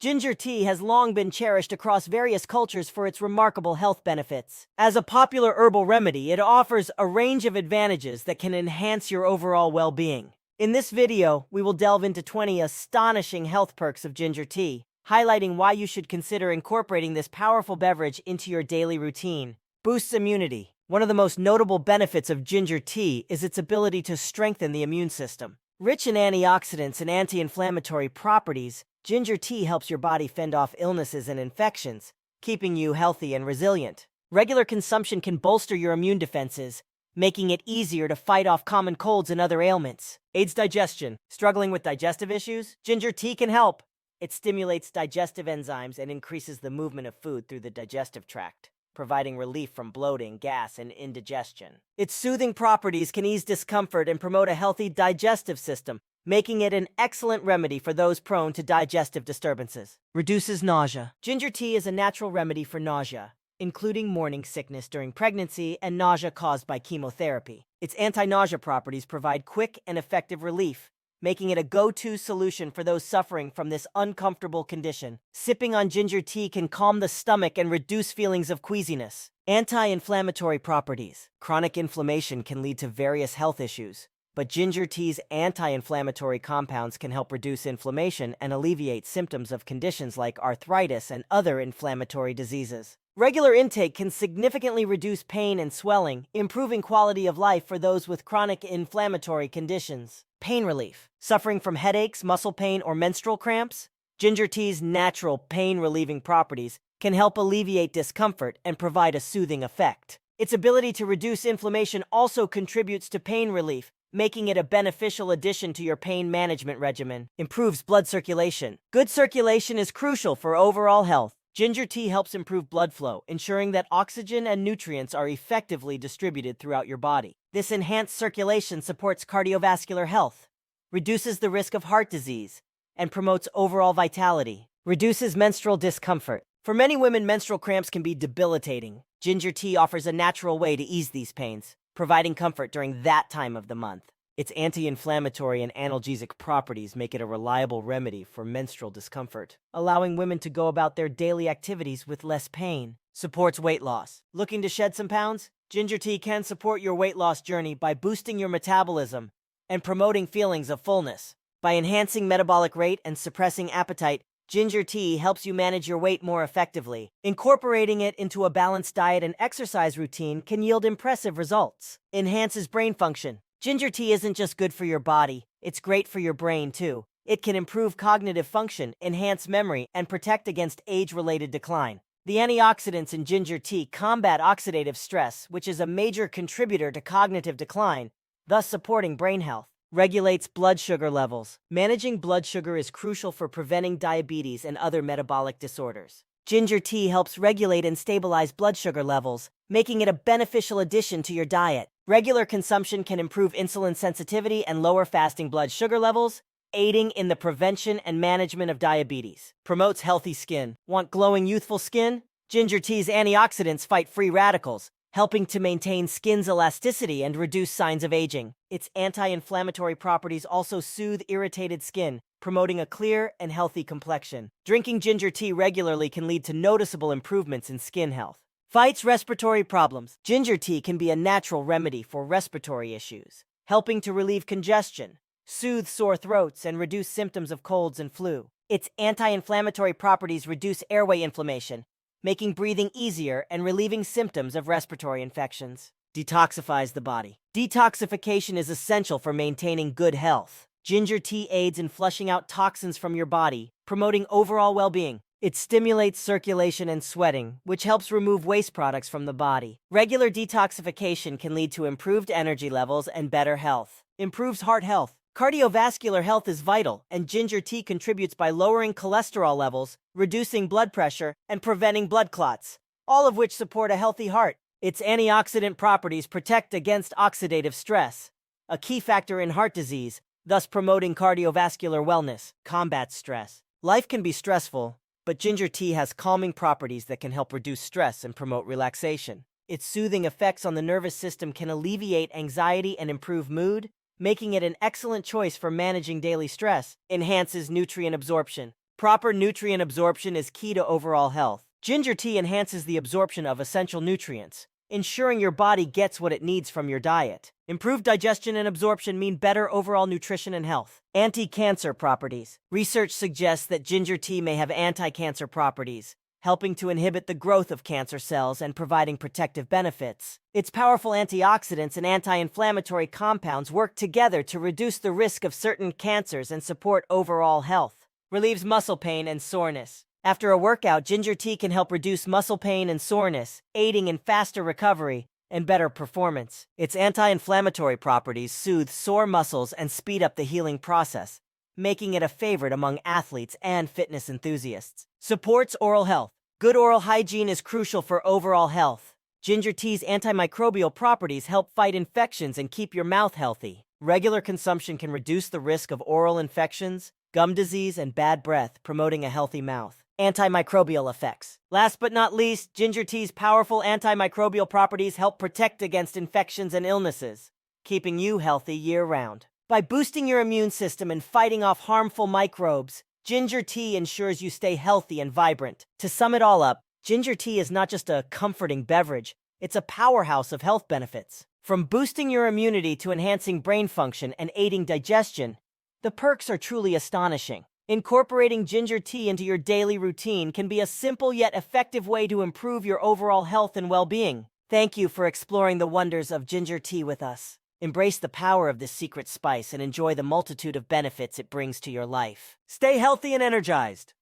Ginger tea has long been cherished across various cultures for its remarkable health benefits. As a popular herbal remedy, it offers a range of advantages that can enhance your overall well-being. In this video, we will delve into 20 astonishing health perks of ginger tea, highlighting why you should consider incorporating this powerful beverage into your daily routine. Boosts immunity. One of the most notable benefits of ginger tea is its ability to strengthen the immune system. Rich in antioxidants and anti-inflammatory properties, ginger tea helps your body fend off illnesses and infections, keeping you healthy and resilient. Regular consumption can bolster your immune defenses, making it easier to fight off common colds and other ailments. Aids digestion. Struggling with digestive issues? Ginger tea can help. It stimulates digestive enzymes and increases the movement of food through the digestive tract, providing relief from bloating, gas, and indigestion. Its soothing properties can ease discomfort and promote a healthy digestive system, making it an excellent remedy for those prone to digestive disturbances. Reduces nausea. Ginger tea is a natural remedy for nausea, including morning sickness during pregnancy and nausea caused by chemotherapy. Its anti-nausea properties provide quick and effective relief, making it a go-to solution for those suffering from this uncomfortable condition. Sipping on ginger tea can calm the stomach and reduce feelings of queasiness. Anti-inflammatory properties. Chronic inflammation can lead to various health issues, but ginger tea's anti-inflammatory compounds can help reduce inflammation and alleviate symptoms of conditions like arthritis and other inflammatory diseases. Regular intake can significantly reduce pain and swelling, improving quality of life for those with chronic inflammatory conditions. Pain relief. Suffering from headaches, muscle pain, or menstrual cramps? Ginger tea's natural pain-relieving properties can help alleviate discomfort and provide a soothing effect. Its ability to reduce inflammation also contributes to pain relief, making it a beneficial addition to your pain management regimen. Improves blood circulation. Good circulation is crucial for overall health. Ginger tea helps improve blood flow, ensuring that oxygen and nutrients are effectively distributed throughout your body. This enhanced circulation supports cardiovascular health, reduces the risk of heart disease, and promotes overall vitality. Reduces menstrual discomfort. For many women, menstrual cramps can be debilitating. Ginger tea offers a natural way to ease these pains, providing comfort during that time of the month. Its anti-inflammatory and analgesic properties make it a reliable remedy for menstrual discomfort, allowing women to go about their daily activities with less pain. Supports weight loss. Looking to shed some pounds? Ginger tea can support your weight loss journey by boosting your metabolism and promoting feelings of fullness. By enhancing metabolic rate and suppressing appetite, ginger tea helps you manage your weight more effectively. Incorporating it into a balanced diet and exercise routine can yield impressive results. Enhances brain function. Ginger tea isn't just good for your body, it's great for your brain too. It can improve cognitive function, enhance memory, and protect against age-related decline. The antioxidants in ginger tea combat oxidative stress, which is a major contributor to cognitive decline, thus supporting brain health. Regulates blood sugar levels. Managing blood sugar is crucial for preventing diabetes and other metabolic disorders. Ginger tea helps regulate and stabilize blood sugar levels, making it a beneficial addition to your diet. Regular consumption can improve insulin sensitivity and lower fasting blood sugar levels, aiding in the prevention and management of diabetes. Promotes healthy skin. Want glowing, youthful skin? Ginger tea's antioxidants fight free radicals, helping to maintain skin's elasticity and reduce signs of aging. Its anti-inflammatory properties also soothe irritated skin, promoting a clear and healthy complexion. Drinking ginger tea regularly can lead to noticeable improvements in skin health. Fights respiratory problems. Ginger tea can be a natural remedy for respiratory issues, helping to relieve congestion, soothe sore throats, and reduce symptoms of colds and flu. Its anti-inflammatory properties reduce airway inflammation, making breathing easier and relieving symptoms of respiratory infections. Detoxifies the body. Detoxification is essential for maintaining good health. Ginger tea aids in flushing out toxins from your body, promoting overall well-being. It stimulates circulation and sweating, which helps remove waste products from the body. Regular detoxification can lead to improved energy levels and better health. Improves heart health. Cardiovascular health is vital, and ginger tea contributes by lowering cholesterol levels, reducing blood pressure, and preventing blood clots, all of which support a healthy heart. Its antioxidant properties protect against oxidative stress, a key factor in heart disease, thus promoting cardiovascular wellness. Combats stress. Life can be stressful, but ginger tea has calming properties that can help reduce stress and promote relaxation. Its soothing effects on the nervous system can alleviate anxiety and improve mood, making it an excellent choice for managing daily stress. Enhances nutrient absorption. Proper nutrient absorption is key to overall health. Ginger tea enhances the absorption of essential nutrients, ensuring your body gets what it needs from your diet. Improved digestion and absorption mean better overall nutrition and health. Anti-cancer properties. Research suggests that ginger tea may have anti-cancer properties, helping to inhibit the growth of cancer cells and providing protective benefits. Its powerful antioxidants and anti-inflammatory compounds work together to reduce the risk of certain cancers and support overall health. Relieves muscle pain and soreness. After a workout, ginger tea can help reduce muscle pain and soreness, aiding in faster recovery and better performance. Its anti-inflammatory properties soothe sore muscles and speed up the healing process, making it a favorite among athletes and fitness enthusiasts. Supports oral health. Good oral hygiene is crucial for overall health. Ginger tea's antimicrobial properties help fight infections and keep your mouth healthy. Regular consumption can reduce the risk of oral infections, gum disease, and bad breath, promoting a healthy mouth. Antimicrobial effects. Last but not least, ginger tea's powerful antimicrobial properties help protect against infections and illnesses, keeping you healthy year-round. By boosting your immune system and fighting off harmful microbes, ginger tea ensures you stay healthy and vibrant. To sum it all up, ginger tea is not just a comforting beverage, it's a powerhouse of health benefits. From boosting your immunity to enhancing brain function and aiding digestion, the perks are truly astonishing. Incorporating ginger tea into your daily routine can be a simple yet effective way to improve your overall health and well-being. Thank you for exploring the wonders of ginger tea with us. Embrace the power of this secret spice and enjoy the multitude of benefits it brings to your life. Stay healthy and energized.